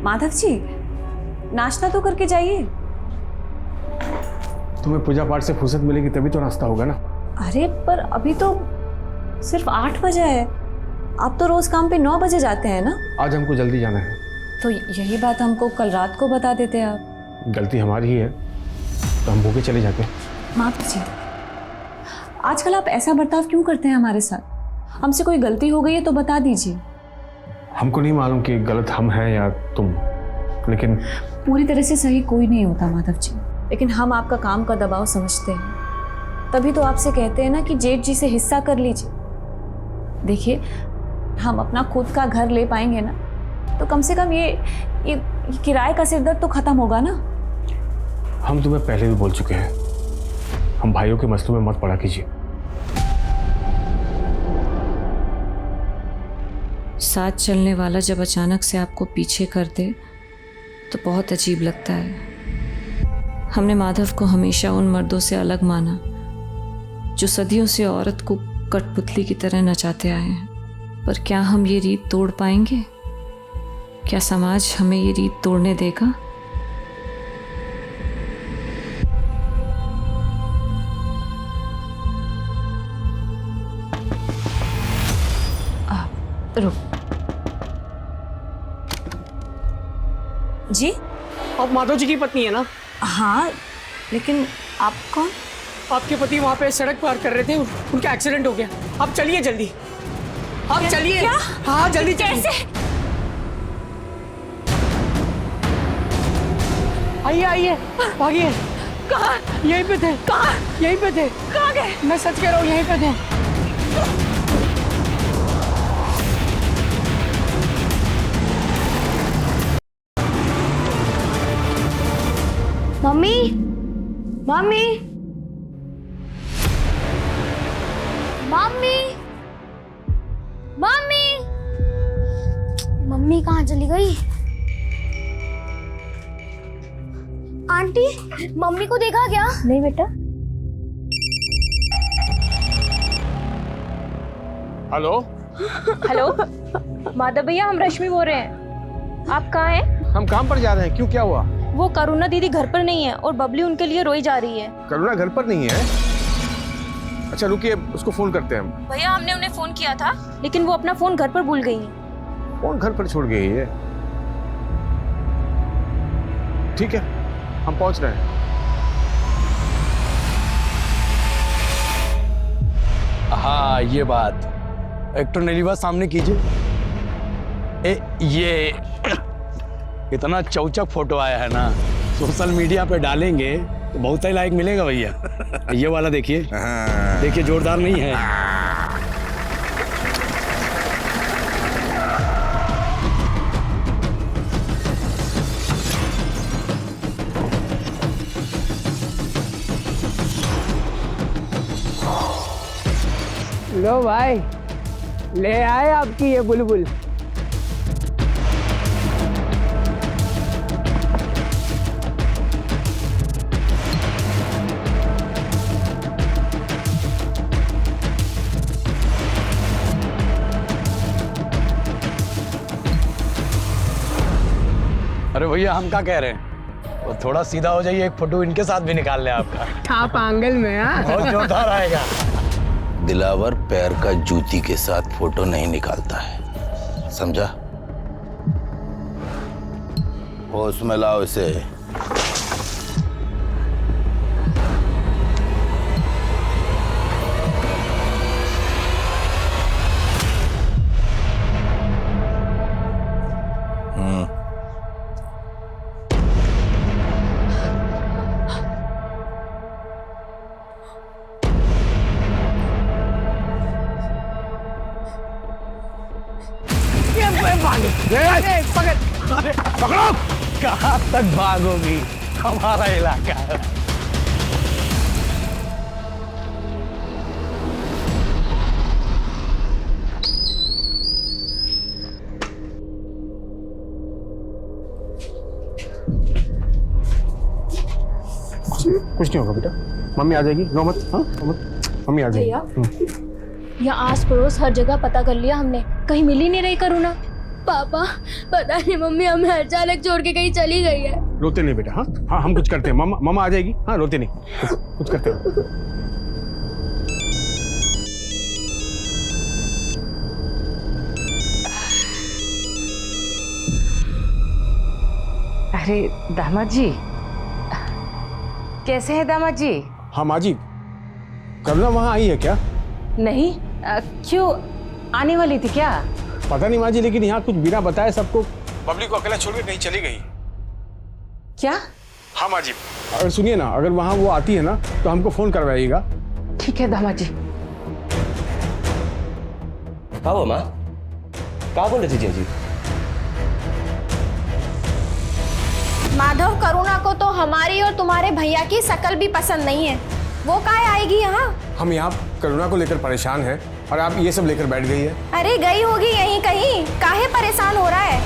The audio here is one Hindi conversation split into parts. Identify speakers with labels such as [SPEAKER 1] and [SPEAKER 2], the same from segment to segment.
[SPEAKER 1] माधव जी, नाश्ता तो करके जाइए।
[SPEAKER 2] तुम्हें पूजा पाठ से फुर्सत मिलेगी तभी तो नाश्ता होगा ना।
[SPEAKER 1] अरे पर अभी तो सिर्फ 8 बजे है। आप तो रोज काम पे 9 बजे जाते हैं ना।
[SPEAKER 2] आज हमको जल्दी जाना है।
[SPEAKER 1] तो यही बात हमको कल रात को बता देते आप।
[SPEAKER 2] गलती हमारी ही है, तो हम भूखे चले जाते।
[SPEAKER 1] माधव जी, आजकल आप ऐसा बर्ताव क्यों करते हैं हमारे साथ? हमसे कोई गलती हो गई है तो बता दीजिए।
[SPEAKER 2] हमको नहीं मालूम कि गलत हम हैं या तुम, लेकिन
[SPEAKER 1] पूरी तरह से सही कोई नहीं होता माधव जी, लेकिन हम आपका काम का दबाव समझते हैं। तभी तो आपसे कहते हैं ना कि जेठ जी से हिस्सा कर लीजिए। देखिए, हम अपना खुद का घर ले पाएंगे ना, तो कम से कम ये किराए का सिरदर्द तो खत्म होगा ना।
[SPEAKER 2] हम तुम्हें पहले भी बोल चुके हैं, हम भाइयों के मसलों में मत पड़ा कीजिए।
[SPEAKER 1] साथ चलने वाला जब अचानक से आपको पीछे कर दे तो बहुत अजीब लगता है। हमने माधव को हमेशा उन मर्दों से अलग माना जो सदियों से औरत को कठपुतली की तरह नचाते आए हैं। पर क्या हम ये रीत तोड़ पाएंगे? क्या समाज हमें ये रीत तोड़ने देगा? रुक जी।
[SPEAKER 3] आप माधव जी की पत्नी है ना?
[SPEAKER 1] हाँ, लेकिन आप कौन?
[SPEAKER 3] आपके पति वहाँ पे सड़क पार कर रहे थे, उनका एक्सीडेंट हो गया। आप चलिए जल्दी, आप चलिए। हाँ जल्दी
[SPEAKER 1] कैसे?
[SPEAKER 3] आइए आइए, भागिए।
[SPEAKER 1] कहाँ?
[SPEAKER 3] यहीं पे थे।
[SPEAKER 1] कहाँ?
[SPEAKER 3] यहीं पे थे।
[SPEAKER 1] कहाँ गए?
[SPEAKER 3] मैं सच कह रहा हूँ, यहीं पे थे।
[SPEAKER 4] Mummy, mummy, mummy, mummy, mummy कहाँ चली गई? आंटी, मम्मी को देखा क्या? नहीं बेटा।
[SPEAKER 2] हेलो
[SPEAKER 5] हेलो माधव भैया, हम रश्मि बोल रहे हैं। आप कहाँ हैं?
[SPEAKER 2] हम काम पर जा रहे हैं। क्यों, क्या हुआ?
[SPEAKER 5] वो करुणा दीदी घर पर नहीं है और बबली उनके लिए रोई जा रही है।
[SPEAKER 2] करुणा घर पर नहीं है? अच्छा रुकिए, उसको फोन करते हैं हम।
[SPEAKER 5] भैया, हमने उन्हें फोन किया था, लेकिन वो अपना फोन घर पर भूल गई हैं।
[SPEAKER 2] फोन घर पर छोड़ गई है? ठीक है, हम पहुंच रहे हैं।
[SPEAKER 6] हाँ ये बात, एक तो नीली बात सामने कीजिए। ये इतना चौचक फोटो आया है ना, सोशल मीडिया पे डालेंगे तो बहुत ही लाइक मिलेगा भैया। ये वाला देखिए, देखिए जोरदार नहीं है?
[SPEAKER 3] लो भाई, ले आए आपकी ये बुलबुल।
[SPEAKER 6] अरे भैया, हम क्या कह रहे हैं, तो थोड़ा सीधा हो जाइए, एक फोटो इनके साथ भी निकाल ले आपका।
[SPEAKER 3] आप आंगल में? हाँ,
[SPEAKER 6] बहुत जोरदार आएगा।
[SPEAKER 7] दिलावर पैर का जूती के साथ फोटो नहीं निकालता है, समझा? होश में लाओ इसे।
[SPEAKER 6] पकड़ो! कहाँ तक भागोगी, हमारा इलाका है।
[SPEAKER 2] कुछ नहीं होगा बेटा, मम्मी आ जाएगी। रो मत, हाँ मत, मम्मी आ जाएगी।
[SPEAKER 5] यहाँ आस पड़ोस हर जगह पता कर लिया हमने, कहीं मिल ही नहीं रही करुणा।
[SPEAKER 4] पापा पता नहीं मम्मी हमें अचानक छोड़ के कहीं चली गई है।
[SPEAKER 2] रोते नहीं बेटा। हाँ हाँ, हम कुछ करते हैं। मामा मामा आ जाएगी। हाँ, रोते नहीं, कुछ करते हो।
[SPEAKER 8] अरे दामाद जी, कैसे हैं दामाद जी?
[SPEAKER 2] हाँ माँ जी, करुणा वहाँ आई है क्या?
[SPEAKER 8] नहीं, क्यों, आने वाली थी क्या?
[SPEAKER 2] पता नहीं माँ जी, लेकिन यहाँ कुछ बिना बताए सबको बबली को अकेला छोड़ के कहीं चली गई।
[SPEAKER 8] क्या?
[SPEAKER 2] हाँ माँ जी, अगर सुनिए ना, अगर वहाँ वो आती है ना तो हमको फोन करवाइएगा।
[SPEAKER 8] ठीक है दामाद जी।
[SPEAKER 9] हाँ वो माँ, कहाँ बोल रही थी जी?
[SPEAKER 4] माधव, करुणा को तो हमारी और तुम्हारे भैया की शकल भी पसंद नहीं है, वो काहे आएगी यहाँ? हम
[SPEAKER 2] यहाँ करुणा को लेकर परेशान हैं और आप ये सब लेकर बैठ गई है।
[SPEAKER 4] अरे गई होगी यहीं कहीं, काहे परेशान हो रहा है?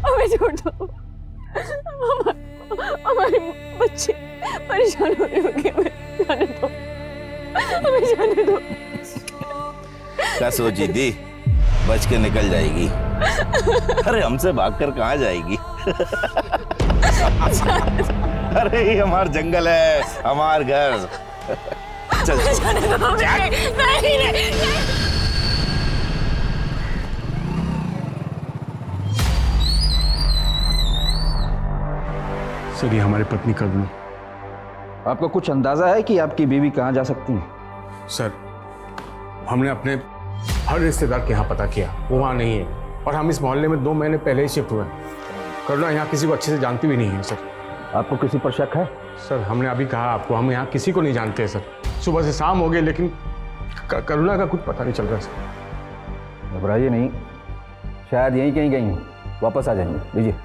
[SPEAKER 5] हमें छोड़ दो, हमारे बच्चे परेशान हो रहे होंगे, हमें जाने दो, हमें जाने दो।
[SPEAKER 7] क्या सोची थी बच के निकल जाएगी? अरे हमसे भागकर कहाँ जाएगी? अरे ये हमार जंगल है, हमार घर। चल
[SPEAKER 2] सर, ये हमारी पत्नी करुणा।
[SPEAKER 10] आपको कुछ अंदाजा है कि आपकी बीवी कहाँ जा सकती है?
[SPEAKER 2] सर, हमने अपने हर रिश्तेदार के यहाँ पता किया, वो वहाँ नहीं है। और हम इस मोहल्ले में 2 महीने पहले ही शिफ्ट हुए हैं। करुणा यहाँ किसी को अच्छे से जानती भी नहीं है सर।
[SPEAKER 10] आपको किसी पर शक है?
[SPEAKER 2] सर, हमने अभी कहा आपको, हम यहाँ किसी को नहीं जानते हैं सर। सुबह से शाम हो गई, लेकिन करुणा का कुछ पता नहीं चल रहा सर।
[SPEAKER 10] घबराइए नहीं, शायद यहीं कहीं गई हैं, वापस आ जाएंगे। लीजिए।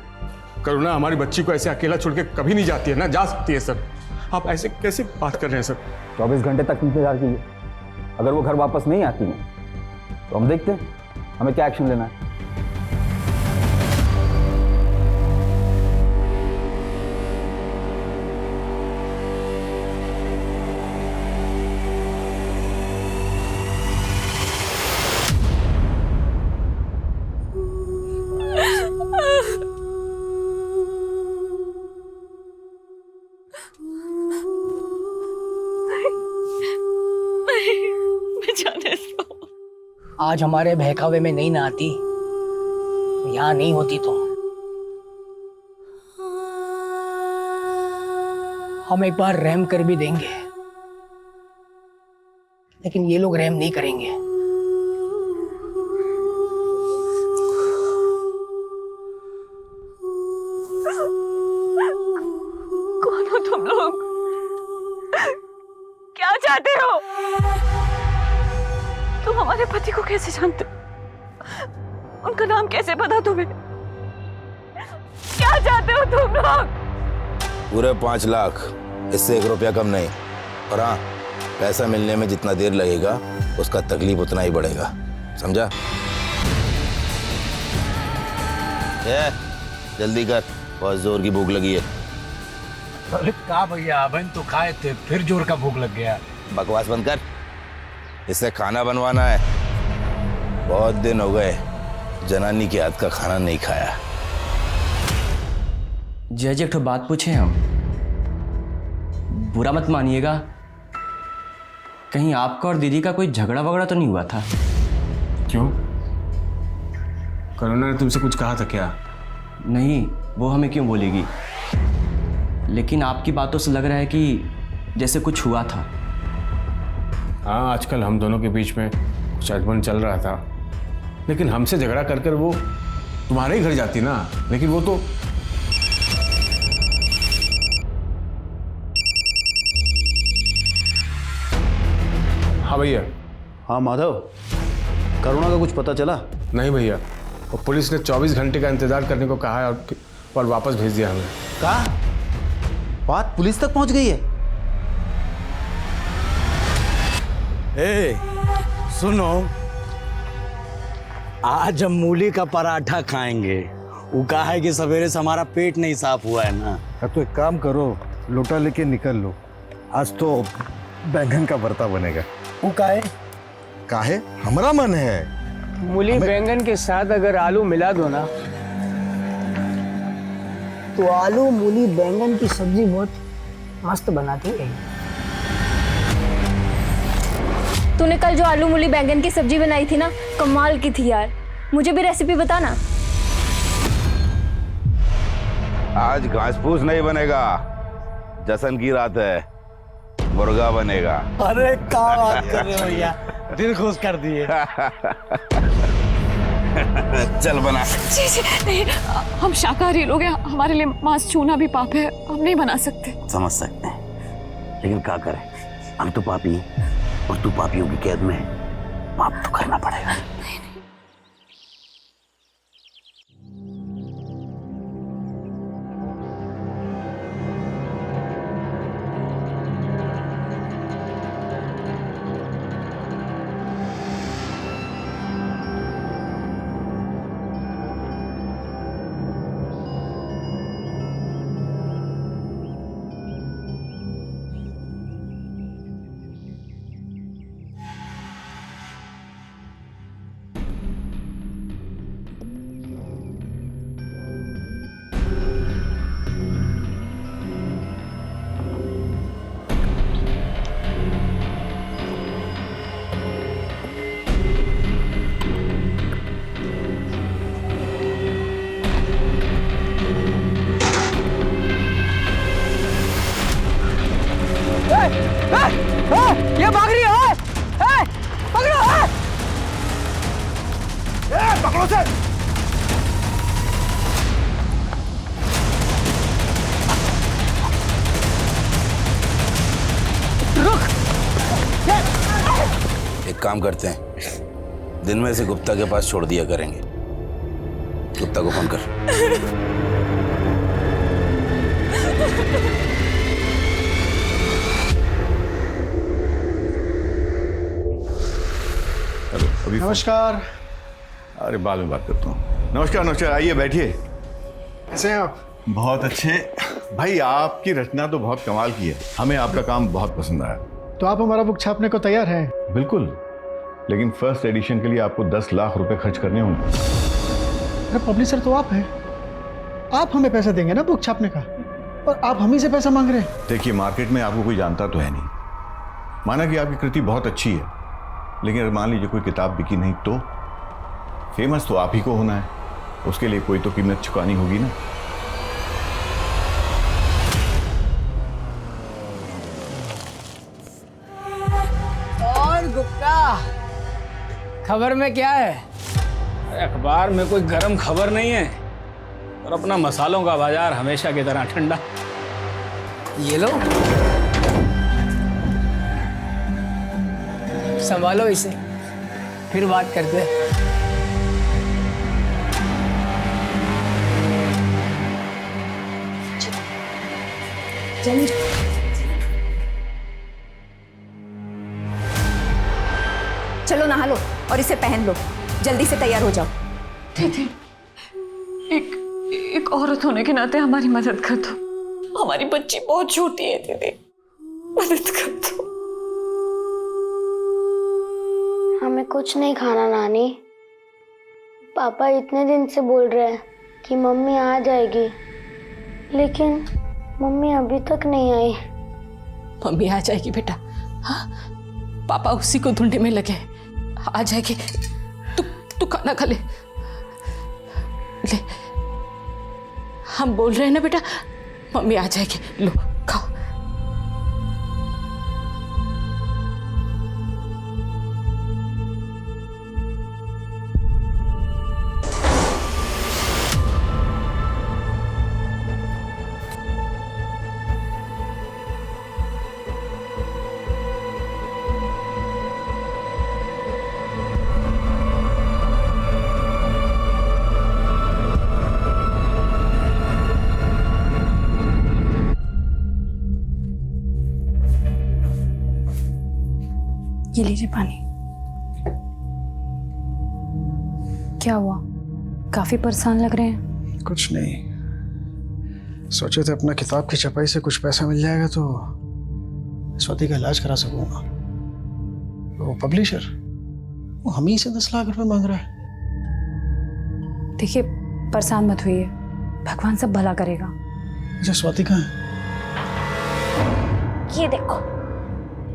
[SPEAKER 2] करुणा हमारी बच्ची को ऐसे अकेला छोड़ के कभी नहीं जाती है, ना जा सकती है सर। आप ऐसे कैसे बात कर रहे हैं सर?
[SPEAKER 10] 24 घंटे तक इंतजार कीजिए। अगर वो घर वापस नहीं आती है तो हम देखते हैं हमें क्या एक्शन लेना है।
[SPEAKER 3] आज हमारे बहकावे में नहीं ना आती, यहाँ नहीं होती तो हम एक बार रहम कर भी देंगे, लेकिन ये लोग रहम नहीं करेंगे।
[SPEAKER 5] कौन हो तुम लोग? क्या चाहते हो? तुम हमारे पति को कैसे जानते हो? उनका नाम कैसे पता तुम्हें? क्या चाहते हो तुम लोग?
[SPEAKER 7] पूरे 5 लाख, इससे 1 रुपया कम नहीं। और हाँ, पैसा मिलने में जितना देर लगेगा उसका तकलीफ उतना ही बढ़ेगा, समझा? जल्दी कर, बहुत जोर की भूख लगी है।
[SPEAKER 6] अरे का भैया, अबन तो खाए थे, फिर जोर का भूख लग गया।
[SPEAKER 7] बकवास बंद कर, इससे खाना बनवाना है। बहुत दिन हो गए जनानी के हाथ का खाना नहीं खाया।
[SPEAKER 9] जज, एक ठो बात पूछे हम, बुरा मत मानिएगा, कहीं आपका और दीदी का कोई झगड़ा वगड़ा तो नहीं हुआ था?
[SPEAKER 2] क्यों? करुणा ने तुमसे कुछ कहा था क्या?
[SPEAKER 9] नहीं, वो हमें क्यों बोलेगी, लेकिन आपकी बातों से लग रहा है कि जैसे कुछ हुआ था।
[SPEAKER 2] हाँ, आजकल हम दोनों के बीच में कुछ अनबन चल रहा था, लेकिन हमसे झगड़ा कर कर वो तुम्हारे ही घर जाती ना। लेकिन वो तो हाँ भैया।
[SPEAKER 10] हाँ माधव, करुणा का कुछ पता चला?
[SPEAKER 2] नहीं भैया, और पुलिस ने 24 घंटे का इंतजार करने को कहा है और वापस भेज दिया हमें।
[SPEAKER 10] कहा? बात पुलिस तक पहुंच गई है?
[SPEAKER 6] ए, सुनो, आज हम मूली का पराठा खाएंगे। वो कहा है कि सवेरे से हमारा पेट नहीं साफ हुआ है ना।
[SPEAKER 11] तो एक काम करो, लोटा लेके निकल लो, आज तो बैंगन का भरता बनेगा।
[SPEAKER 6] वो काहे?
[SPEAKER 11] काहे? हमारा मन है,
[SPEAKER 3] मूली बैंगन के साथ अगर आलू मिला दो ना तो आलू मूली बैंगन की सब्जी बहुत मस्त बनाती है।
[SPEAKER 4] तूने कल जो आलू मूली बैंगन की सब्जी बनाई थी ना, कमाल की थी यार। मुझे भी रेसिपी बता ना।
[SPEAKER 7] आज घास फूस नहीं बनेगा, जश्न की रात है, मुर्गा बनेगा।
[SPEAKER 6] अरे क्या बात कर रहे हो भैया, दिल खुश कर दिए।
[SPEAKER 7] चल बना।
[SPEAKER 5] जी जी नहीं, हम शाकाहारी लोग हैं, हमारे लिए मांस छूना भी पाप है, हम नहीं बना सकते।
[SPEAKER 7] समझ सकते हैं, लेकिन क्या करें, हम तो पापी और तू पापियों की कैद में है, पाप तो करना पड़ेगा।
[SPEAKER 3] ये भाग रही है, पकड़ो।
[SPEAKER 2] पकड़ो सर।
[SPEAKER 3] रुक।
[SPEAKER 7] एक काम करते हैं, दिन में से गुप्ता के पास छोड़ दिया करेंगे। गुप्ता को फोन कर।
[SPEAKER 11] नमस्कार।
[SPEAKER 2] अरे बाद में बात करता हूँ।
[SPEAKER 11] नमस्कार नमस्कार, आइए बैठिए।
[SPEAKER 2] कैसे हैं आप?
[SPEAKER 11] बहुत अच्छे भाई, आपकी रचना तो बहुत कमाल की है, हमें आपका काम बहुत पसंद आया।
[SPEAKER 12] तो आप हमारा बुक छापने को तैयार हैं?
[SPEAKER 11] बिल्कुल, लेकिन फर्स्ट एडिशन के लिए आपको 10 लाख रुपए खर्च करने होंगे।
[SPEAKER 12] अरे पब्लिशर तो आप हैं, आप हमें पैसा देंगे ना बुक छापने का, और आप हम ही से पैसा मांग रहे हैं।
[SPEAKER 11] देखिए, मार्केट में आपको कोई जानता तो है नहीं, माना कि आपकी कृति बहुत अच्छी है, लेकिन अगर मान लीजिए कोई किताब बिकी नहीं तो फेमस तो आप ही को होना है, उसके लिए कोई तो कीमत चुकानी होगी ना।
[SPEAKER 3] और गुप्ता, खबर में क्या है?
[SPEAKER 6] अखबार में कोई गर्म खबर नहीं है, और अपना मसालों का बाजार हमेशा की तरह ठंडा।
[SPEAKER 3] ये लो, संभालो इसे, फिर बात करते हैं।
[SPEAKER 4] चलो नहा लो और इसे पहन लो, जल्दी से तैयार हो जाओ।
[SPEAKER 5] दीदी, एक औरत होने के नाते हमारी मदद कर दो, हमारी बच्ची बहुत छोटी है दीदी, मदद कर दो।
[SPEAKER 13] हमें कुछ नहीं खाना नानी, पापा इतने दिन से बोल रहे हैं कि मम्मी आ जाएगी, लेकिन मम्मी अभी तक नहीं आई।
[SPEAKER 3] मम्मी आ जाएगी बेटा, हाँ, पापा उसी को ढूंढने में लगे, आ जाएगी। तू खाना खा ले। हम बोल रहे हैं ना बेटा, मम्मी आ जाएगी, लो खाओ।
[SPEAKER 4] ये लीजिए पानी। क्या हुआ, काफी परेशान लग रहे हैं?
[SPEAKER 12] कुछ नहीं, सोचे थे अपना किताब की छपाई से कुछ पैसा मिल जाएगा तो स्वाति का इलाज करा सकूंगा। वो पब्लिशर वो हम ही से 10 लाख रुपए मांग रहा है।
[SPEAKER 8] देखिए परेशान मत होइए, भगवान सब भला करेगा।
[SPEAKER 12] अच्छा स्वाति कहाँ है?
[SPEAKER 13] ये देखो,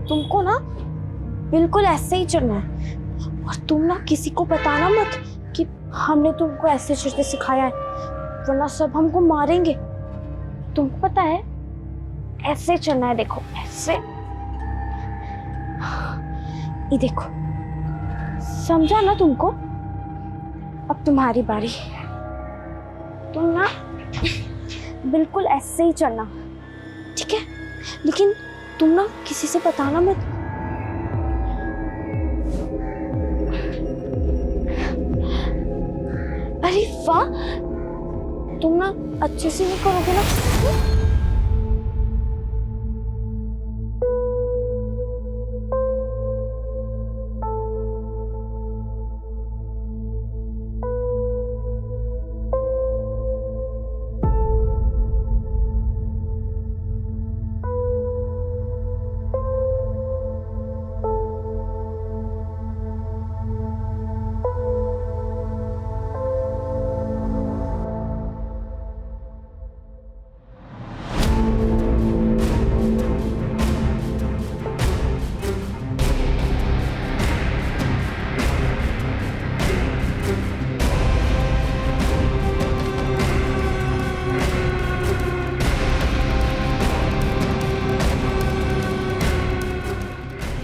[SPEAKER 13] तुमको ना बिल्कुल ऐसे ही चलना है और तुम ना किसी को बताना मत कि हमने तुमको ऐसे चलते सिखाया है, वरना सब हमको मारेंगे। तुमको पता है ऐसे चलना है, देखो ऐसे। ये देखो, समझा ना तुमको? अब तुम्हारी बारी। तुम ना बिल्कुल ऐसे ही चलना, ठीक है? लेकिन तुम ना किसी से बताना मत। अरे वाह, तुम ना अच्छे से नहीं करोगे ना?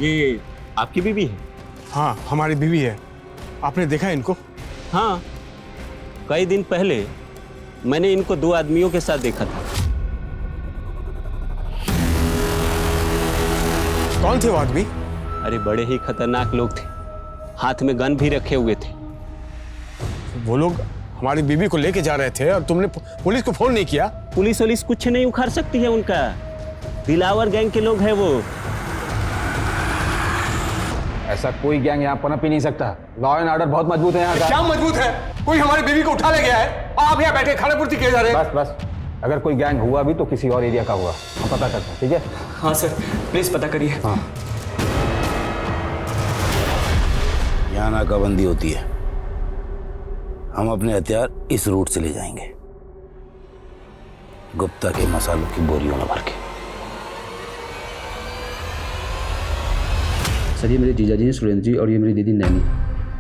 [SPEAKER 14] ये आपकी बीवी है?
[SPEAKER 2] हाँ हमारी बीवी है। आपने देखा है इनको?
[SPEAKER 14] हाँ, कई दिन पहले मैंने इनको 2 आदमियों के साथ देखा था।
[SPEAKER 2] कौन थे वो आदमी?
[SPEAKER 14] अरे बड़े ही खतरनाक लोग थे, हाथ में गन भी रखे हुए थे।
[SPEAKER 2] वो लोग हमारी बीवी को लेके जा रहे थे और तुमने पुलिस को फोन नहीं किया?
[SPEAKER 14] पुलिस कुछ नहीं उखाड़ सकती है उनका, दिलावर गैंग के लोग हैं वो।
[SPEAKER 10] ऐसा कोई गैंग यहाँ पनप ही नहीं सकता। लॉ एंड ऑर्डर बहुत मजबूत है यहाँ का।
[SPEAKER 2] क्या मजबूत है? कोई हमारी बीवी को उठा ले गया है और आप यहाँ बैठे खाना पूर्ति किए जा रहे हैं।
[SPEAKER 10] बस अगर कोई गैंग हुआ भी तो किसी और एरिया का हुआ, हम पता करते हैं, ठीक है?
[SPEAKER 9] हाँ सर, प्लीज पता करिए।
[SPEAKER 10] हाँ।
[SPEAKER 7] यहाँ नाकाबंदी होती है, हम अपने हथियार इस रूट से ले जाएंगे, गुप्ता के मसालों की बोरियों में भर के।
[SPEAKER 9] सर ये मेरे जीजा जी हैं सुरेंद्र जी, और ये मेरी दीदी नैनी,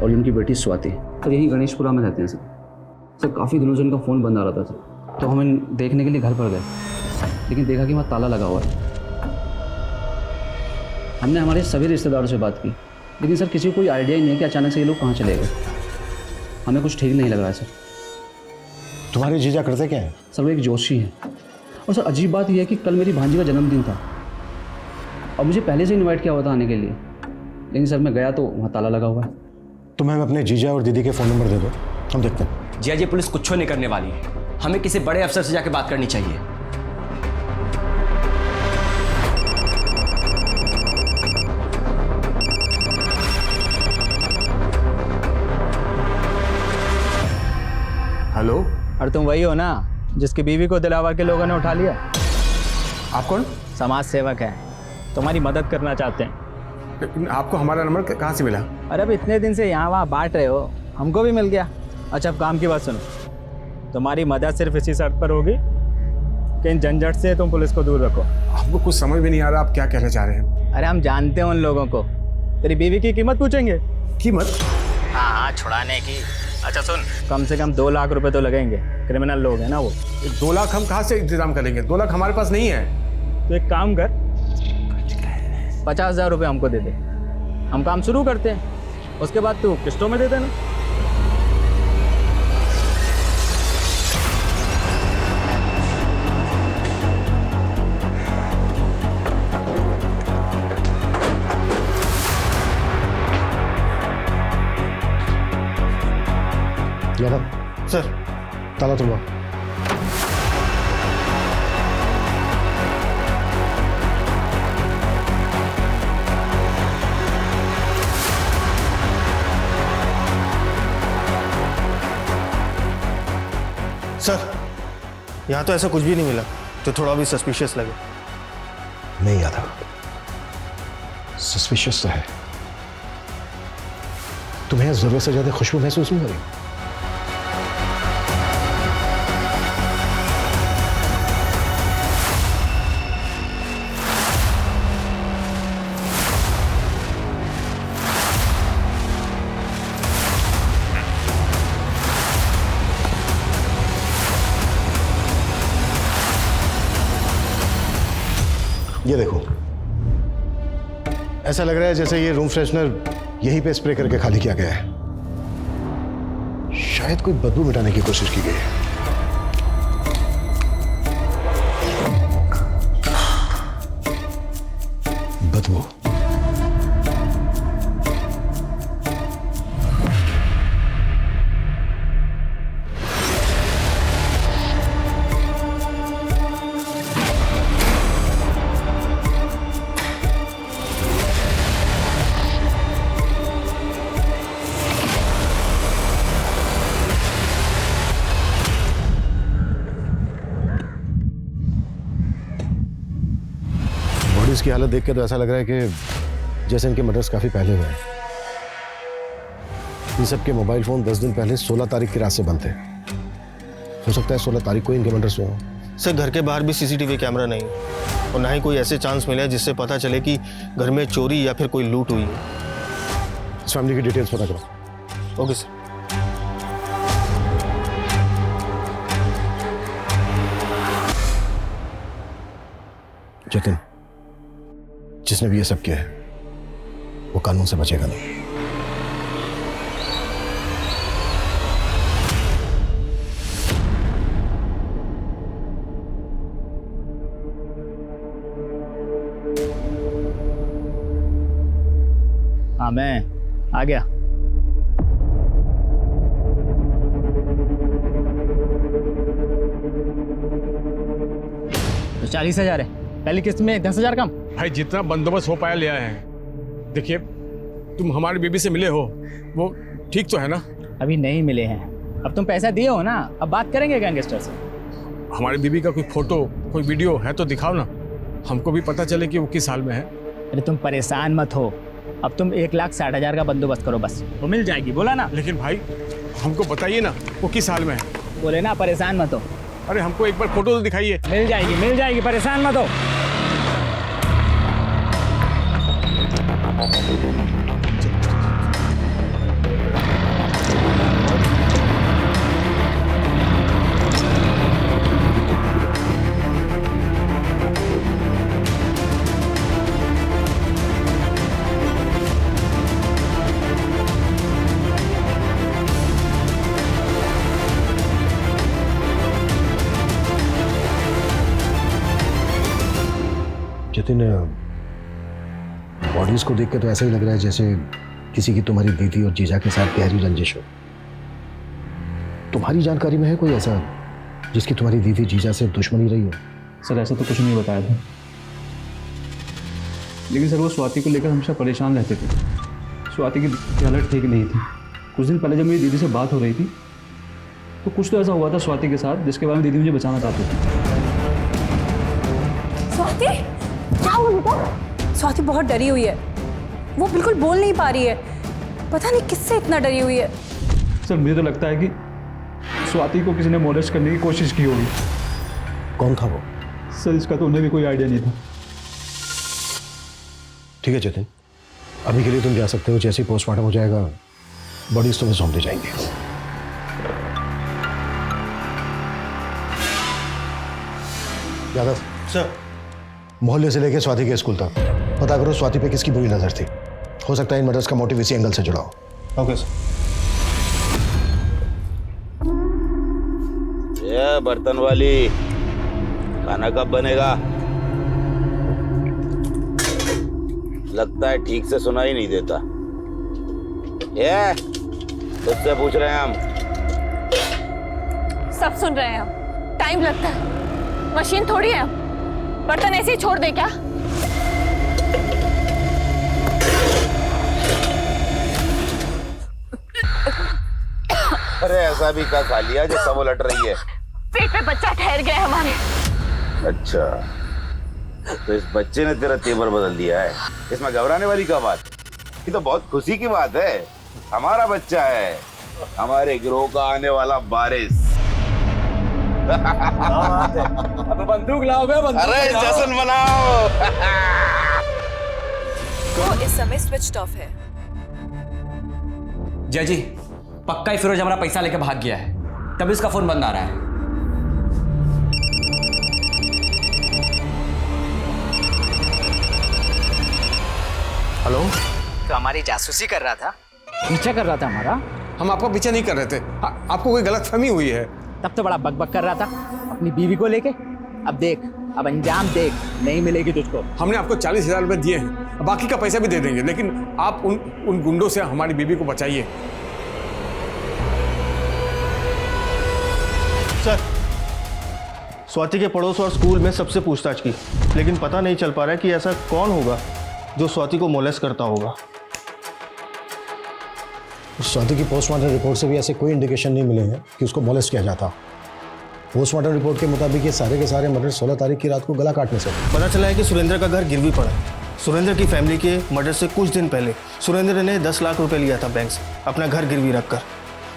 [SPEAKER 9] और ये उनकी बेटी स्वाति। सर यही गणेशपुरा में रहते हैं सर। काफ़ी दिनों से इनका फ़ोन बंद आ रहा था सर, तो हम देखने के लिए घर पर गए, लेकिन देखा कि वहाँ ताला लगा हुआ है। हमने हमारे सभी रिश्तेदारों से बात की, लेकिन सर किसी को कोई आइडिया ही नहीं है कि अचानक से ये लोग कहाँ चले गए। हमें कुछ ठीक नहीं लग रहा है सर।
[SPEAKER 11] तुम्हारे जीजा करते क्या है?
[SPEAKER 9] सर वो एक जोशी हैं, और सर अजीब बात यह है कि कल मेरी भांजी का जन्मदिन था और मुझे पहले से इनवाइट किया हुआ था आने के लिए, लेकिन सर मैं गया तो वहाँ ताला लगा हुआ है।
[SPEAKER 11] तुम्हें अपने जीजा और दीदी के फ़ोन नंबर दे दो, हम देखते हैं।
[SPEAKER 9] जीजा जी पुलिस कुछ नहीं करने वाली है, हमें किसी बड़े अफसर से जाके बात करनी चाहिए।
[SPEAKER 2] हेलो।
[SPEAKER 15] और तुम वही हो ना जिसकी बीवी को दिलावर के लोगों ने उठा लिया?
[SPEAKER 2] आप कौन?
[SPEAKER 15] समाज सेवक है, तुम्हारी मदद करना चाहते हैं।
[SPEAKER 2] आपको हमारा नंबर कहाँ से मिला?
[SPEAKER 15] अरे अब इतने दिन से यहाँ वहाँ बांट रहे हो, हमको भी मिल गया। अच्छा अब काम की बात सुनो, तुम्हारी मदद सिर्फ इसी शर्त पर होगी कि इन झंझट से तुम पुलिस को दूर रखो।
[SPEAKER 2] आपको कुछ समझ में नहीं आ रहा आप क्या कहना चाह रहे हैं?
[SPEAKER 15] अरे हम जानते हैं उन लोगों को, तेरी बीवी की कीमत पूछेंगे।
[SPEAKER 2] कीमत?
[SPEAKER 15] हाँ छुड़ाने की। अच्छा सुन, कम से कम 2 लाख रुपए तो लगेंगे, क्रिमिनल लोग हैं ना वो।
[SPEAKER 2] 2 लाख हम कहाँ से इंतजाम करेंगे? 2 लाख हमारे पास नहीं है।
[SPEAKER 15] तो एक काम कर, 50,000 रुपये हमको दे दे, हम काम शुरू करते हैं, उसके बाद तू किस्तों में दे देना।
[SPEAKER 11] यादव सर, ताला तोड़वा।
[SPEAKER 16] सर यहाँ तो ऐसा कुछ भी नहीं मिला जो थोड़ा भी सस्पिशियस लगे।
[SPEAKER 11] नहीं यादव, सस्पिशियस तो है।
[SPEAKER 17] तुम्हें जरूरत से ज्यादा खुशबू महसूस नहीं हो रही? ये देखो, ऐसा लग रहा है जैसे ये रूम फ्रेशनर यहीं पे स्प्रे करके खाली किया गया है। शायद कोई बदबू मिटाने की कोशिश की गई है। बदबू। इसकी हालत देख के तो ऐसा लग रहा है कि जैसे इनके मर्डर्स काफी पहले हुए हैं। इन सब के मोबाइल फोन 10 दिन पहले 16 तारीख की रात से बंद थे। हो सकता है 16 तारीख को इनके मर्डर्स हुए हों।
[SPEAKER 16] सर घर के बाहर भी सीसीटीवी कैमरा नहीं और ना ही कोई ऐसे चांस मिले जिससे पता चले कि घर में चोरी या फिर कोई लूट हुई है।
[SPEAKER 17] इस फैमिली की डिटेल्स पता करो।
[SPEAKER 16] Okay sir.
[SPEAKER 17] जतिन, जिसने भी ये सब किया है वो कानून से बचेगा नहीं।
[SPEAKER 15] हाँ मैं आ गया। तो 40,000 है, पहली किस्त में 10,000 कम।
[SPEAKER 2] भाई जितना बंदोबस्त हो पाया ले आए हैं। देखिए, तुम हमारी बीबी से मिले हो, वो ठीक तो है ना?
[SPEAKER 15] अभी नहीं मिले हैं। अब तुम पैसा दिए हो ना, अब बात करेंगे गैंगस्टर से।
[SPEAKER 2] हमारी बीबी का कोई फोटो, कोई वीडियो है तो दिखाओ ना, हमको भी पता चले कि वो किस हाल में है।
[SPEAKER 15] अरे तुम परेशान मत हो, अब तुम 1,60,000 का बंदोबस्त करो बस, वो मिल जाएगी। बोला ना।
[SPEAKER 2] लेकिन भाई हमको बताइए ना वो किस हाल में है।
[SPEAKER 15] बोले ना परेशान मत हो।
[SPEAKER 2] अरे हमको एक बार फोटो तो दिखाइए।
[SPEAKER 15] मिल जाएगी, परेशान मत हो।
[SPEAKER 17] जतिन, बॉडीज को देख के तो ऐसा ही लग रहा है जैसे किसी की तुम्हारी दीदी और जीजा के साथ गहरी रंजिश हो। तुम्हारी जानकारी में है कोई ऐसा जिसकी तुम्हारी दीदी जीजा से दुश्मनी रही हो?
[SPEAKER 9] सर ऐसा तो कुछ नहीं बताया था, लेकिन सर वो स्वाति को लेकर हमेशा परेशान रहते थे। स्वाति की हालत ठीक नहीं थी। कुछ दिन पहले जब मेरी दीदी से बात हो रही थी तो कुछ तो ऐसा हुआ था स्वाति के साथ जिसके बारे में दीदी मुझे बचाना चाहती थी।
[SPEAKER 5] स्वाति क्या हुआ बेटा? स्वाति बहुत डरी हुई है, वो बिल्कुल बोल नहीं पा रही है। पता नहीं किससे इतना डरी हुई है।
[SPEAKER 9] सर मुझे तो लगता है कि स्वाति को किसी ने मोलेस्ट करने की कोशिश की होगी।
[SPEAKER 17] कौन था वो?
[SPEAKER 9] सर इसका तो उन्हें भी कोई आइडिया नहीं था।
[SPEAKER 17] ठीक है जतिन, अभी के लिए तुम जा सकते हो। जैसे ही पोस्टमार्टम हो जाएगा बॉडीज तुम्हें सौंप दी जाएंगी। यादव
[SPEAKER 16] सर,
[SPEAKER 17] मोहल्ले से लेकर स्वाति के स्कूल तक पता करो स्वाति पे किसकी बुरी नजर थी। हो सकता है इन मर्डर्स का मोटिव इसी एंगल से जुड़ा हो।
[SPEAKER 16] Okay sir.
[SPEAKER 7] ये बर्तन वाली, खाना कब बनेगा? लगता है ठीक से सुना ही नहीं देता। ये तुझसे पूछ रहे हैं हम।
[SPEAKER 5] सब सुन रहे हैं हम। टाइम लगता है, मशीन थोड़ी है। बर्तन ऐसे ही छोड़ दे क्या?
[SPEAKER 7] अरे ऐसा भी क्या खा लिया जो सब उलट रही है?
[SPEAKER 5] पेट पे बच्चा ठहर गया है हमारे।
[SPEAKER 7] अच्छा, तो इस बच्चे ने तेरा तेवर बदल दिया है। इसमें घबराने वाली क्या बात? ये तो बहुत खुशी की बात है। हमारा बच्चा है, हमारे गिरोह का आने वाला वारिस।
[SPEAKER 6] अब बंदूक लाओ बे, बंदूक
[SPEAKER 7] अरे
[SPEAKER 6] लाओ।
[SPEAKER 7] जश्न मनाओ।
[SPEAKER 18] वो इस समय स्विच ऑफ है।
[SPEAKER 19] जय जी, पक्का ही फिरोज हमारा पैसा लेके भाग गया है, तभी इसका फोन बंद आ रहा है।
[SPEAKER 2] हेलो,
[SPEAKER 15] तो हमारी जासूसी कर रहा था, पीछा कर रहा था हमारा।
[SPEAKER 2] हम आपको पीछे नहीं कर रहे थे, आपको कोई गलतफहमी हुई है।
[SPEAKER 15] तब तो बड़ा बकबक कर रहा था अपनी बीवी को लेके। अब देख, अब अंजाम देख, नहीं मिलेगी तुझको।
[SPEAKER 2] हमने आपको 40,000 रुपए दिए हैं, बाकी का पैसा भी दे देंगे, लेकिन आप उन गुंडों से हमारी बीवी को बचाइए।
[SPEAKER 16] सर, स्वाति के पड़ोस और स्कूल में सबसे पूछताछ की, लेकिन पता नहीं चल पा रहा है कि ऐसा कौन होगा जो स्वाति को मोलेस्ट करता होगा।
[SPEAKER 17] स्वाति की पोस्टमार्टम रिपोर्ट से भी ऐसे कोई इंडिकेशन नहीं मिले हैं कि उसको मोलेस्ट किया जाता। पोस्टमार्टम रिपोर्ट के मुताबिक ये सारे के सारे मर्डर 16 तारीख की रात को गला काटने से।
[SPEAKER 16] पता चला है कि सुरेंद्र का घर गिरवी पड़ा है। सुरेंद्र की फैमिली के मर्डर से कुछ दिन पहले सुरेंद्र ने 10 लाख रुपए लिया था बैंक से, अपना घर गिरवी रखकर।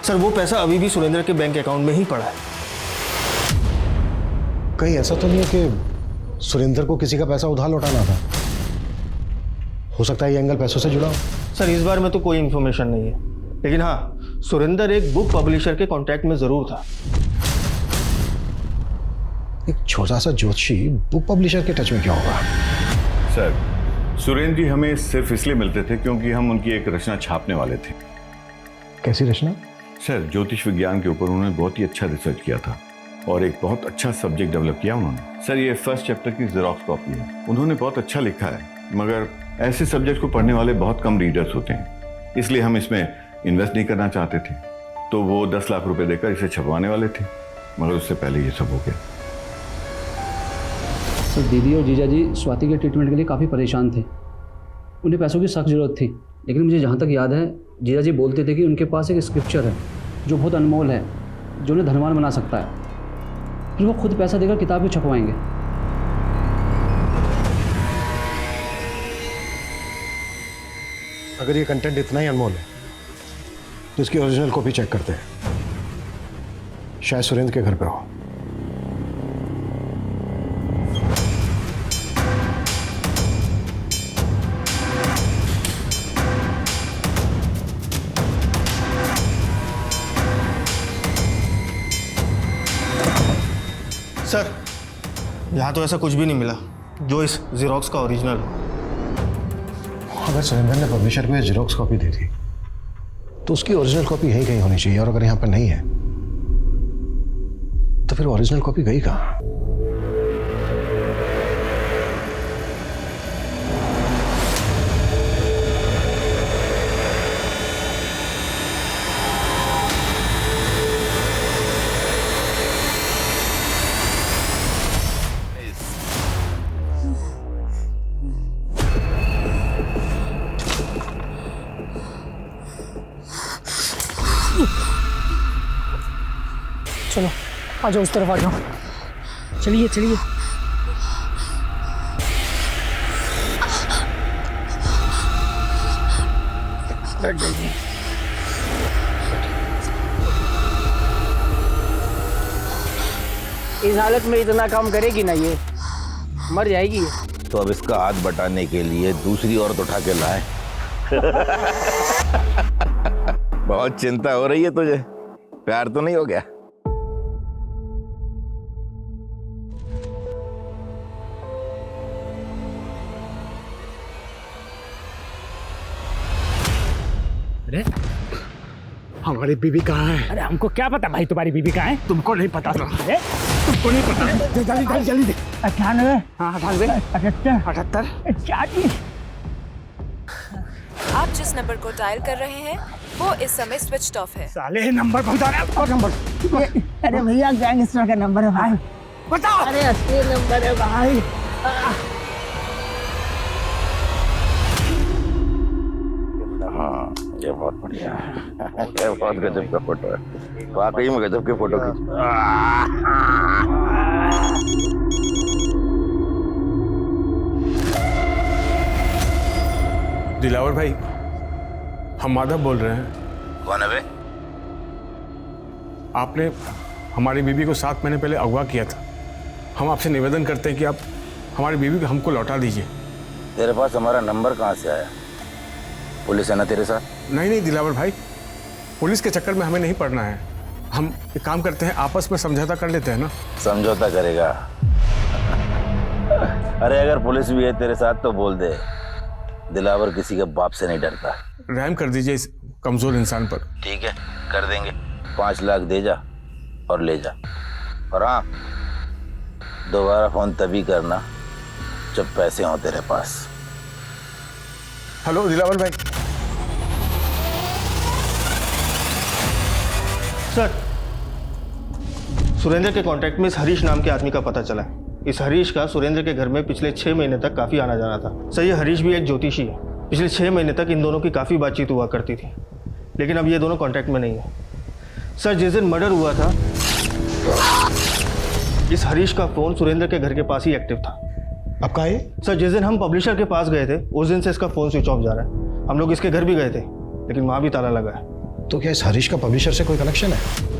[SPEAKER 16] सर, वो पैसा अभी भी सुरेंद्र के बैंक अकाउंट में ही पड़ा है।
[SPEAKER 17] कहीं ऐसा तो नहीं है कि सुरेंद्र को किसी का पैसा उधार लौटाना था? हो सकता है ये एंगल पैसों से जुड़ा हो।
[SPEAKER 16] सर, इस बार में तो कोई इन्फॉर्मेशन नहीं है, लेकिन हाँ, सुरेंद्र एक बुक पब्लिशर के कॉन्टैक्ट में जरूर था।
[SPEAKER 17] एक छोटा सा ज्योतिषी बुक पब्लिशर के टच में क्या होगा?
[SPEAKER 11] सर, सुरेंद्र जी हमें सिर्फ इसलिए मिलते थे क्योंकि हम उनकी एक रचना छापने वाले थे।
[SPEAKER 17] कैसी रचना?
[SPEAKER 11] सर, ज्योतिष विज्ञान के ऊपर उन्होंने बहुत ही अच्छा रिसर्च किया था और एक बहुत अच्छा सब्जेक्ट डेवलप किया उन्होंने। सर, ये फर्स्ट चैप्टर की जेरोक्स कॉपी है। उन्होंने बहुत अच्छा लिखा है, मगर ऐसे सब्जेक्ट को पढ़ने वाले बहुत कम रीडर्स होते हैं, इसलिए हम इसमें इन्वेस्ट नहीं करना चाहते थे। तो वो 10 लाख रुपए देकर इसे छपवाने वाले थे, मगर उससे पहले ये सब हो गया।
[SPEAKER 9] तो दीदी और जीजा जी स्वाति के ट्रीटमेंट के लिए काफ़ी परेशान थे। उन्हें पैसों की सख्त ज़रूरत थी, लेकिन मुझे जहाँ तक याद है जीजा जी बोलते थे कि उनके पास एक स्क्रिप्चर है जो बहुत अनमोल है, जो उन्हें धनवान बना सकता है। फिर वो खुद पैसा देकर किताब भी छपवाएंगे।
[SPEAKER 17] अगर ये कंटेंट इतना ही अनमोल है तो इसकी ओरिजिनल कॉपी चेक करते हैं, शायद सुरेंद्र के घर पे हो।
[SPEAKER 16] सर, यहाँ तो ऐसा कुछ भी नहीं मिला जो इस जेरोक्स का ओरिजिनल हो।
[SPEAKER 17] अगर सुरेंद्र ने पब्लिशर को ये जेरोक्स कॉपी दी थी तो उसकी ओरिजिनल कॉपी यहीं कहीं होनी चाहिए, और अगर यहाँ पर नहीं है तो फिर ओरिजिनल कॉपी गई कहाँ?
[SPEAKER 12] चलो आ जाओ, उस तरफ आ जाओ। चलिए चलिए। बैठ जाइए।
[SPEAKER 15] इस हालत में इतना काम करेगी ना, ये मर जाएगी।
[SPEAKER 7] तो अब इसका हाथ बटाने के लिए दूसरी औरत उठा के लाए। बहुत चिंता हो रही है तुझे, प्यार तो नहीं हो गया?
[SPEAKER 15] अरे
[SPEAKER 2] हमारी बीवी कहाँ है?
[SPEAKER 15] अरे हमको क्या पता भाई तुम्हारी बीवी कहाँ है?
[SPEAKER 2] तुमको नहीं पता?
[SPEAKER 15] अरे
[SPEAKER 2] तुमको नहीं पता? जल्दी जल्दी दे।
[SPEAKER 15] 98,
[SPEAKER 2] हाँ 98,
[SPEAKER 15] 78,
[SPEAKER 2] 78,
[SPEAKER 15] 40।
[SPEAKER 18] आप जिस नंबर को डायल कर रहे हैं वो इस समय स्विच ऑफ है।
[SPEAKER 2] साले नंबर बता रहा है, और नंबर।
[SPEAKER 15] अरे भैया गैंगस्टर का नंबर है भाई,
[SPEAKER 2] बताओ।
[SPEAKER 15] अरे असली नंबर है भाई।
[SPEAKER 7] हाँ, ये बहुत बढ़िया है। ये बहुत गजब का फोटो है, वाकई में गजब के फोटो खींच।
[SPEAKER 2] दिलावर भाई, हम माधव बोल रहे हैं।
[SPEAKER 7] कौन है बे?
[SPEAKER 2] आपने हमारी बीवी को 7 महीने पहले अगवा किया था। हम आपसे निवेदन करते हैं कि आप हमारी बीवी को हमको लौटा दीजिए।
[SPEAKER 7] तेरे पास हमारा नंबर कहाँ से आया? पुलिस है ना तेरे साथ?
[SPEAKER 2] नहीं दिलावर भाई, पुलिस के चक्कर में हमें नहीं पड़ना है। हम एक काम करते हैं, आपस में समझौता कर लेते हैं ना।
[SPEAKER 7] समझौता करेगा? अरे अगर पुलिस भी है तेरे साथ तो बोल दे, दिलावर किसी के बाप से नहीं डरता।
[SPEAKER 2] रहम कर दीजिए इस कमजोर इंसान पर।
[SPEAKER 7] ठीक है, कर देंगे। 5 लाख दे जा और ले जा। और हाँ, दोबारा फोन तभी करना जब पैसे हों तेरे पास।
[SPEAKER 2] हेलो दिलावर भाई।
[SPEAKER 16] सर, सुरेंद्र के कॉन्टैक्ट में इस हरीश नाम के आदमी का पता चला है। इस हरीश का सुरेंद्र के घर में पिछले 6 महीने तक काफ़ी आना जाना था। सर, ये हरीश भी एक ज्योतिषी है। पिछले 6 महीने तक इन दोनों की काफ़ी बातचीत हुआ करती थी, लेकिन अब ये दोनों कॉन्टैक्ट में नहीं है। सर, जिस दिन मर्डर हुआ था, इस हरीश का फ़ोन सुरेंद्र के घर के पास ही एक्टिव था।
[SPEAKER 17] अब कहाँ है?
[SPEAKER 16] सर, जिस दिन हम पब्लिशर के पास गए थे, उस दिन से इसका फ़ोन स्विच ऑफ जा रहा है। हम लोग इसके घर भी गए थे, लेकिन वहाँ भी ताला लगा है।
[SPEAKER 17] तो क्या इस हरीश का पब्लिशर से कोई कनेक्शन है?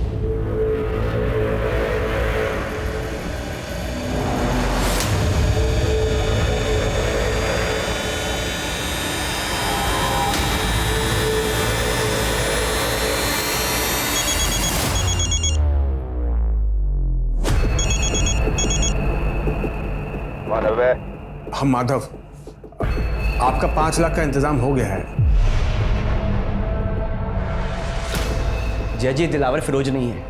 [SPEAKER 2] हम माधव, आपका 5 लाख का इंतजाम हो गया है।
[SPEAKER 19] जय जी, दिलावर फिरोज नहीं है।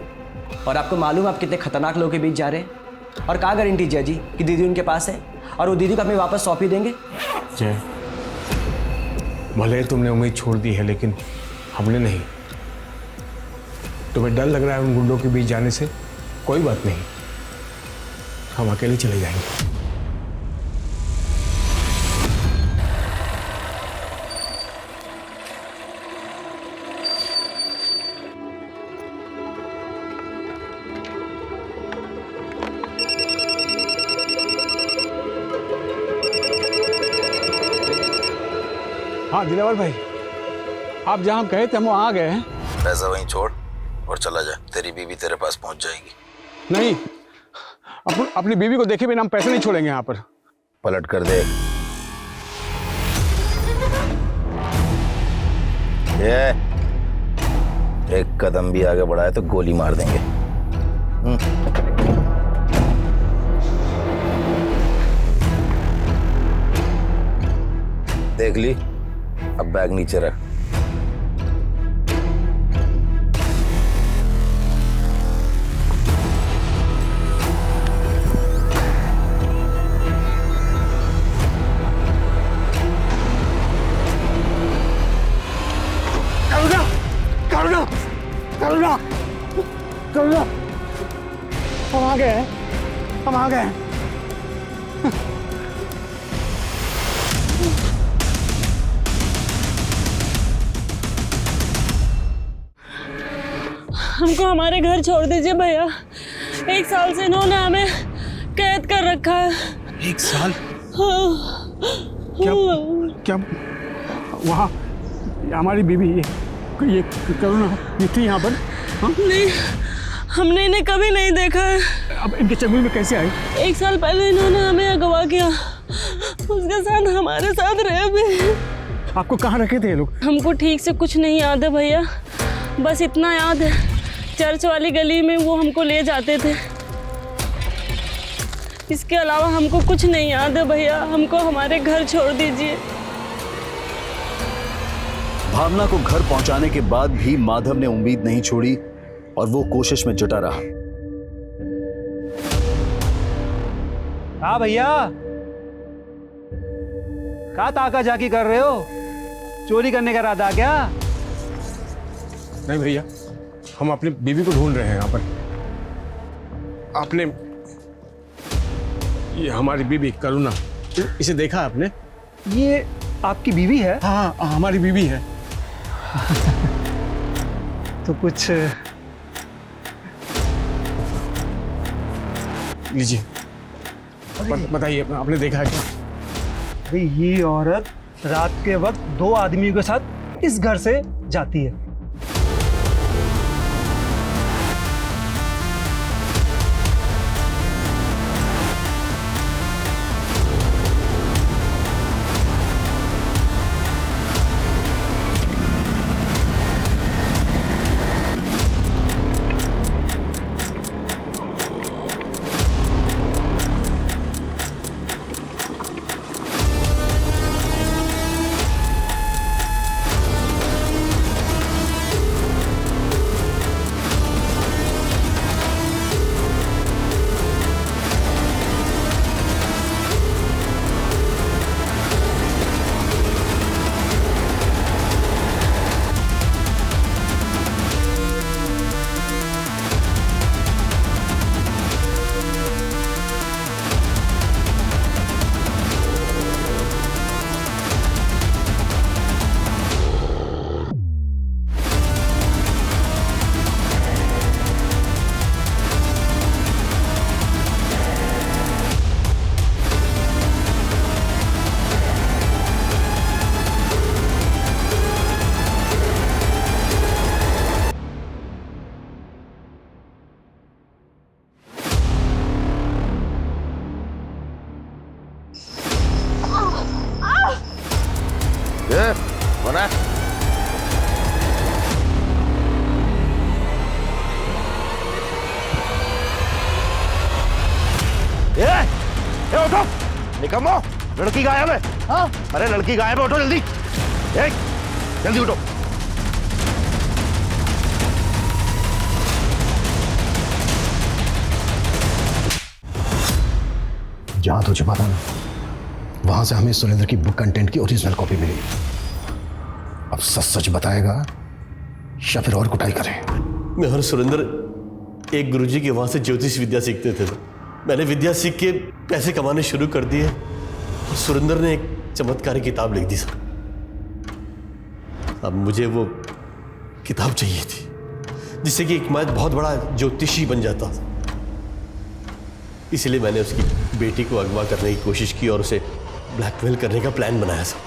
[SPEAKER 19] और आपको मालूम आप कितने खतरनाक लोगों के बीच जा रहे हैं? और क्या गारंटी जय जी कि दीदी उनके पास है और वो दीदी को हमें वापस सौंप ही देंगे?
[SPEAKER 2] जय, भले तुमने उम्मीद छोड़ दी है, लेकिन हमने नहीं। तुम्हें डर लग रहा है उन गुंडों के बीच जाने से? कोई बात नहीं, हम अकेले चले जाएंगे। हाँ दिलावर भाई, आप जहाँ कहे थे हम वहाँ आ गए हैं।
[SPEAKER 7] पैसा वहीं छोड़ और चला जा, तेरी बीवी तेरे पास पहुंच जाएगी।
[SPEAKER 2] नहीं, अपनी बीवी को देखे बिना हम पैसे नहीं छोड़ेंगे यहाँ पर।
[SPEAKER 7] पलट कर दे। ये एक कदम भी आगे बढ़ाए तो गोली मार देंगे। देख ली, अब बैग नीचे रख।
[SPEAKER 2] करुणा, करुणा, करुणा, करुणा, हम आ गए हैं, हम आ गए हैं।
[SPEAKER 20] हमको हमारे घर छोड़ दीजिए भैया। 1 साल से इन्होंने हमें कैद कर रखा है।
[SPEAKER 2] 1 साल?
[SPEAKER 20] हाँ।
[SPEAKER 2] क्या वहाँ हमारी बीवी ये करुणा ये थी यहाँ पर? हाँ?
[SPEAKER 20] नहीं, हमने इन्हें कभी नहीं देखा है।
[SPEAKER 2] अब इनके चंगुल में कैसे आई?
[SPEAKER 20] 1 साल पहले इन्होंने हमें अगवा किया, उसके साथ हमारे साथ रहे भी।
[SPEAKER 2] आपको कहाँ रखे थे ये लोग?
[SPEAKER 20] हमको ठीक से कुछ नहीं याद है भैया, बस इतना याद है, चर्च वाली गली में वो हमको ले जाते थे। इसके अलावा हमको कुछ नहीं याद है भैया। हमको हमारे घर छोड़ दीजिए।
[SPEAKER 21] भावना को घर पहुंचाने के बाद भी माधव ने उम्मीद नहीं छोड़ी और वो कोशिश में जुटा रहा।
[SPEAKER 15] हाँ भैया, क्या ताका झाकी कर रहे हो? चोरी करने का इरादा क्या?
[SPEAKER 2] नहीं भैया, हम अपनी बीवी को ढूंढ रहे हैं यहाँ पर। आपने ये हमारी बीवी करुणा, इसे देखा आपने?
[SPEAKER 12] ये आपकी बीवी है?
[SPEAKER 2] हाँ, हमारी बीवी है।
[SPEAKER 12] तो कुछ
[SPEAKER 2] लीजिए, बताइए, आपने देखा है क्या?
[SPEAKER 12] अरे ये औरत रात के वक्त 2 आदमियों के साथ इस घर से जाती है।
[SPEAKER 7] उठो, निकम्मो, लड़की गायब है। हाँ? अरे लड़की गायब है, उठो जल्दी। जल्दी उठो।
[SPEAKER 17] जहां तो छुपा था ना, वहां से हमें सुरेंद्र की बुक कंटेंट की ओरिजिनल कॉपी मिली। अब सच सच बताएगा या फिर और कुटाई करे।
[SPEAKER 1] मैं और सुरेंद्र एक गुरुजी के वहां से ज्योतिष विद्या सीखते थे। मैंने विद्या सीख के पैसे कमाने शुरू कर दिए और सुरेंद्र ने एक चमत्कारी किताब लिख दी सर। अब मुझे वो किताब चाहिए थी जिससे कि एक मैं बहुत बड़ा ज्योतिषी बन जाता। इसलिए मैंने उसकी बेटी को अगवा करने की कोशिश की और उसे ब्लैकमेल करने का प्लान बनाया सर।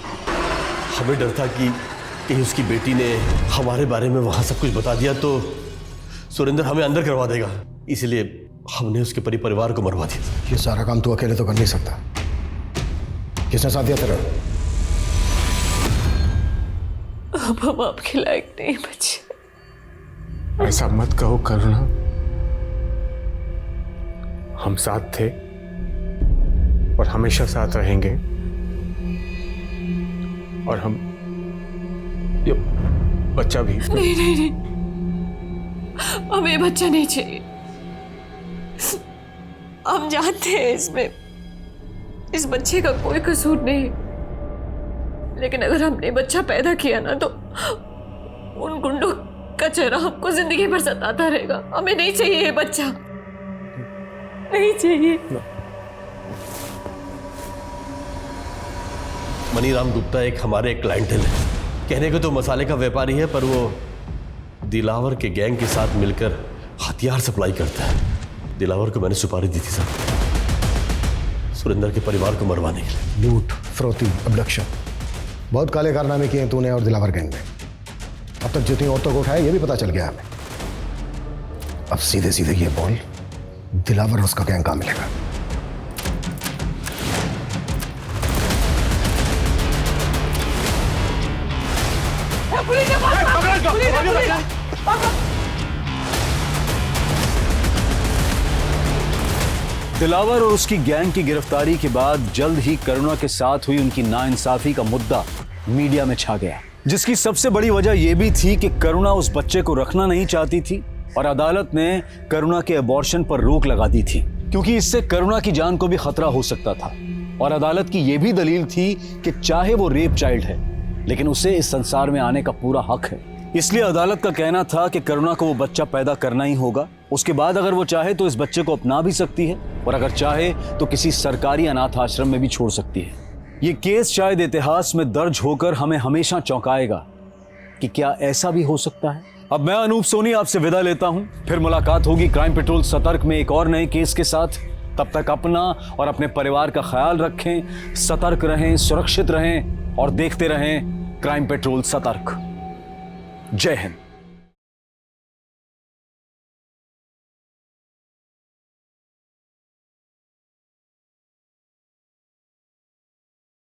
[SPEAKER 1] हमें डर था कि कहीं उसकी बेटी ने हमारे बारे में वहां सब कुछ बता दिया तो सुरेंद्र हमें अंदर करवा देगा। इसलिए हमने उसके परिवार को मरवा दिया।
[SPEAKER 17] ये सारा काम तू अकेले तो कर नहीं सकता। किसने साथ दिया तेरा?
[SPEAKER 3] अब हम आपके लायक नहीं बचे।
[SPEAKER 2] ऐसा मत कहो करुणा, हम साथ थे और हमेशा साथ रहेंगे। और हम ये बच्चा भी।
[SPEAKER 3] नहीं नहीं नहीं, हमें बच्चा नहीं चाहिए। हम जानते हैं इसमें इस बच्चे का कोई कसूर नहीं, लेकिन अगर हमने बच्चा पैदा किया ना तो उन गुंडों का चेहरा हमको जिंदगी भर सताता रहेगा। हमें नहीं चाहिए ये बच्चा, नहीं चाहिए।
[SPEAKER 1] मनीराम गुप्ता एक हमारे क्लाइंटल है। कहने को तो मसाले का व्यापारी है, पर वो दिलावर के गैंग के साथ मिलकर हथियार सप्लाई करता है। दिलावर को मैंने सुपारी दी थी सर, सुरेंद्र के परिवार को मरवाने के लिए।
[SPEAKER 17] लूट, फरोती, अबडक्शन, बहुत काले कारनामे किए हैं तूने और दिलावर गैंग ने। अब तक जितनी औरतों को उठाया ये भी पता चल गया हमें। अब सीधे सीधे ये बोल, दिलावर और उसका गैंग कहाँ मिलेगा?
[SPEAKER 21] दिलावर और उसकी गैंग की गिरफ्तारी के बाद जल्द ही करुणा के साथ हुई उनकी नाइंसाफी का मुद्दा मीडिया में छा गया, जिसकी सबसे बड़ी वजह यह भी थी कि करुणा उस बच्चे को रखना नहीं चाहती थी और अदालत ने करुणा के अबॉर्शन पर रोक लगा दी थी, क्योंकि इससे करुणा की जान को भी खतरा हो सकता था। और अदालत की यह भी दलील थी कि चाहे वो रेप चाइल्ड है, लेकिन उसे इस संसार में आने का पूरा हक है। इसलिए अदालत का कहना था कि करुणा को वो बच्चा पैदा करना ही होगा। उसके बाद अगर वो चाहे तो इस बच्चे को अपना भी सकती है और अगर चाहे तो किसी सरकारी अनाथ आश्रम में भी छोड़ सकती है। ये केस शायद इतिहास में दर्ज होकर हमें हमेशा चौंकाएगा कि क्या ऐसा भी हो सकता है। अब मैं अनूप सोनी आपसे विदा लेता हूं, फिर मुलाकात होगी क्राइम पेट्रोल सतर्क में एक और नए केस के साथ। तब तक अपना और अपने परिवार का ख्याल रखें, सतर्क रहें, सुरक्षित रहें और देखते रहें क्राइम पेट्रोल सतर्क। जय हिंद।